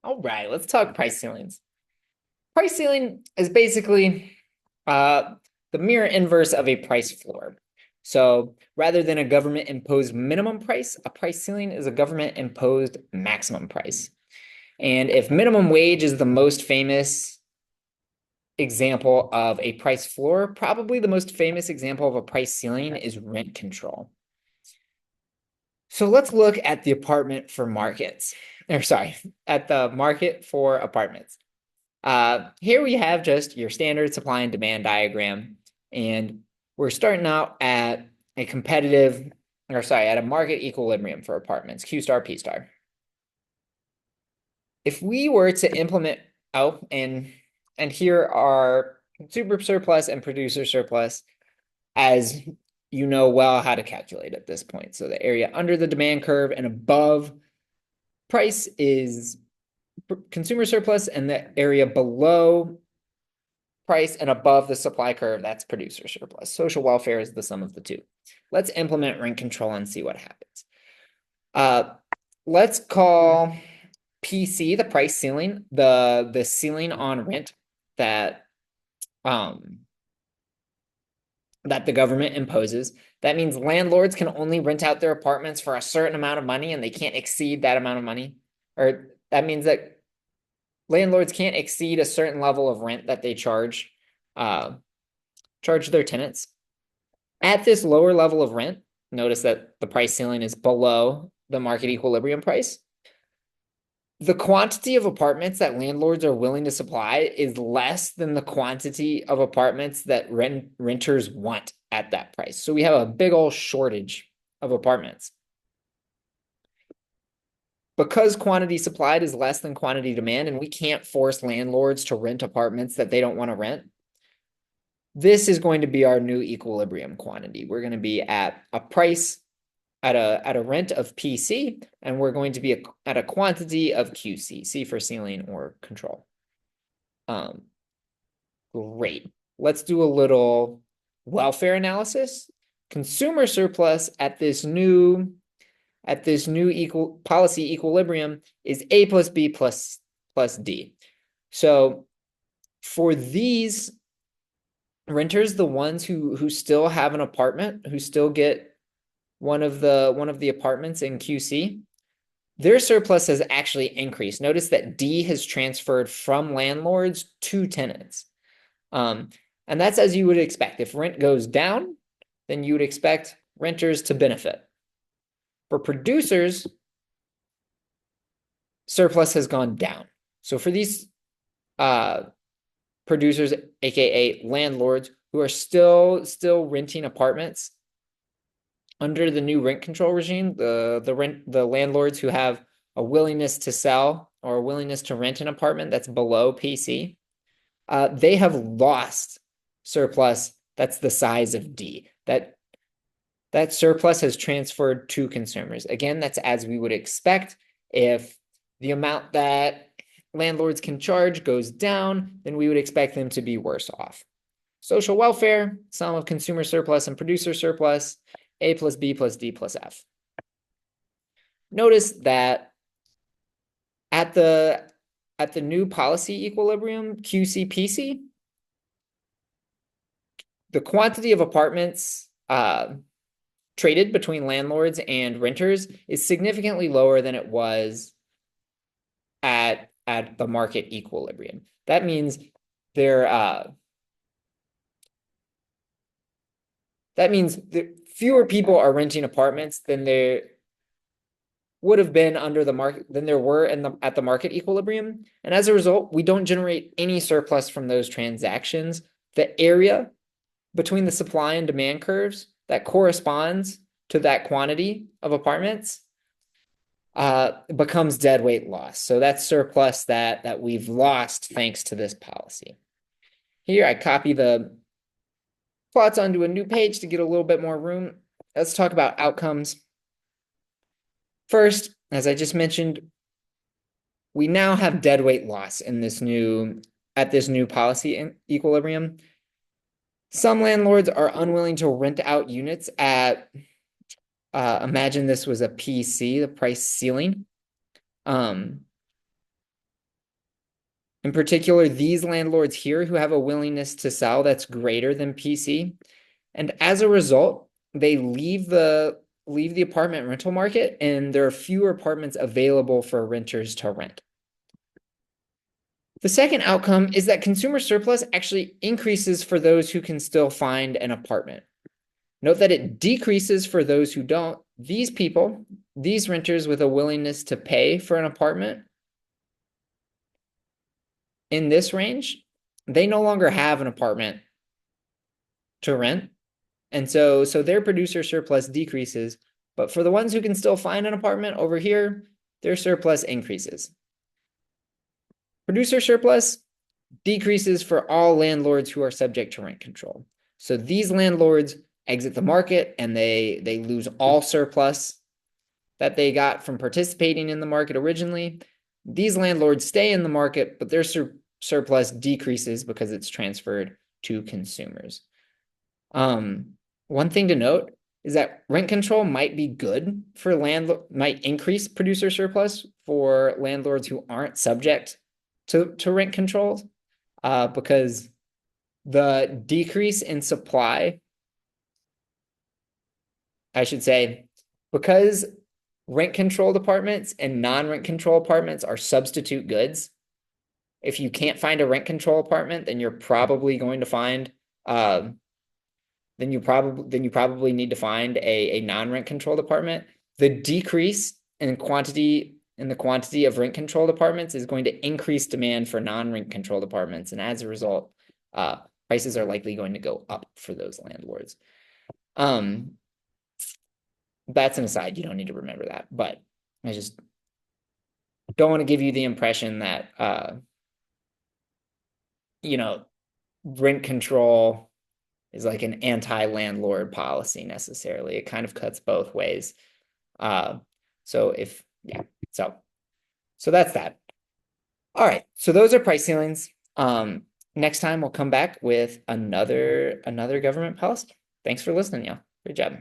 All right, let's talk price ceilings. Price ceiling is basically uh, the mirror inverse of a price floor. So rather than a government imposed minimum price, a price ceiling is a government imposed maximum price. And if minimum wage is the most famous example of a price floor, probably the most famous example of a price ceiling is rent control. So let's look at the apartment for markets, or sorry, at the market for apartments. Here we have just your standard supply and demand diagram, and we're starting out at a competitive, or sorry, at a market equilibrium for apartments, Q star, P star. If we were to implement, oh, and here are consumer surplus and producer surplus, as you know well how to calculate at this point. So the area under the demand curve and above price is consumer surplus, and the area below price and above the supply curve, that's producer surplus. Social welfare is the sum of the two. Let's implement rent control and see what happens. Let's call PC the price ceiling, the ceiling on rent that that the government imposes. That means landlords can only rent out their apartments for a certain amount of money and they can't exceed that amount of money. Or that means that landlords can't exceed a certain level of rent that they uh, charge their tenants. At this lower level of rent, notice that the price ceiling is below the market equilibrium price. The quantity of apartments that landlords are willing to supply is less than the quantity of apartments that renters want at that price. So we have a big old shortage of apartments. Because quantity supplied is less than quantity demand, and we can't force landlords to rent apartments that they don't want to rent, this is going to be our new equilibrium quantity. We're going to be at a price at a rent of PC, and we're going to be at a quantity of QC, C for ceiling or control. Great. Let's do a little welfare analysis. Consumer surplus at this new equal policy equilibrium is A plus B plus D. So for these renters, the ones who still have an apartment, who still get one of the apartments in QC, their surplus has actually increased. Notice that D has transferred from landlords to tenants. And that's as you would expect. If rent goes down, then you would expect renters to benefit. For producers, surplus has gone down. So for these producers, aka landlords, who are still renting apartments under the new rent control regime, the landlords who have a willingness to sell or a willingness to rent an apartment that's below PC, they have lost surplus that's the size of D. That surplus has transferred to consumers. Again, that's as we would expect. If the amount that landlords can charge goes down, then we would expect them to be worse off. Social welfare, sum of consumer surplus and producer surplus, A plus B plus D plus F. Notice that at the new policy equilibrium, QCPC, the quantity of apartments traded between landlords and renters is significantly lower than it was at the market equilibrium. That means there that means fewer people are renting apartments than there would have been under the market than there were at the market equilibrium. And as a result, we don't generate any surplus from those transactions. The area between the supply and demand curves that corresponds to that quantity of apartments becomes dead weight loss. So that's surplus that we've lost thanks to this policy. Here I copy the plots onto a new page to get a little bit more room. Let's talk about outcomes. First, as I just mentioned, we now have dead weight loss in this new policy equilibrium. Some landlords are unwilling to rent out units at imagine this was a PC, the price ceiling. In particular, these landlords here who have a willingness to sell that's greater than PC. And as a result, they leave the apartment rental market, and there are fewer apartments available for renters to rent. The second outcome is that consumer surplus actually increases for those who can still find an apartment. Note that it decreases for those who don't. These people, these renters with a willingness to pay for an apartment in this range, they no longer have an apartment to rent. And so their producer surplus decreases, but for the ones who can still find an apartment over here, their surplus increases. Producer surplus decreases for all landlords who are subject to rent control. So these landlords exit the market and they lose all surplus that they got from participating in the market originally. These landlords stay in the market, but their surplus decreases because it's transferred to consumers. One thing to note is that rent control might be good for might increase producer surplus for landlords who aren't subject to rent controls, because the decrease in supply, I should say, because rent controlled apartments and non-rent control apartments are substitute goods. If you can't find a rent control apartment, then you're probably going to find then you probably need to find a non-rent controlled apartment. The decrease in the quantity of rent controlled apartments is going to increase demand for non-rent controlled apartments, and as a result, prices are likely going to go up for those landlords. That's an aside. You don't need to remember that, but I just don't want to give you the impression that rent control is like an anti-landlord policy necessarily. It kind of cuts both ways. So that's that. All right, so those are price ceilings. Next time we'll come back with another government policy. Thanks for listening, y'all. Great job.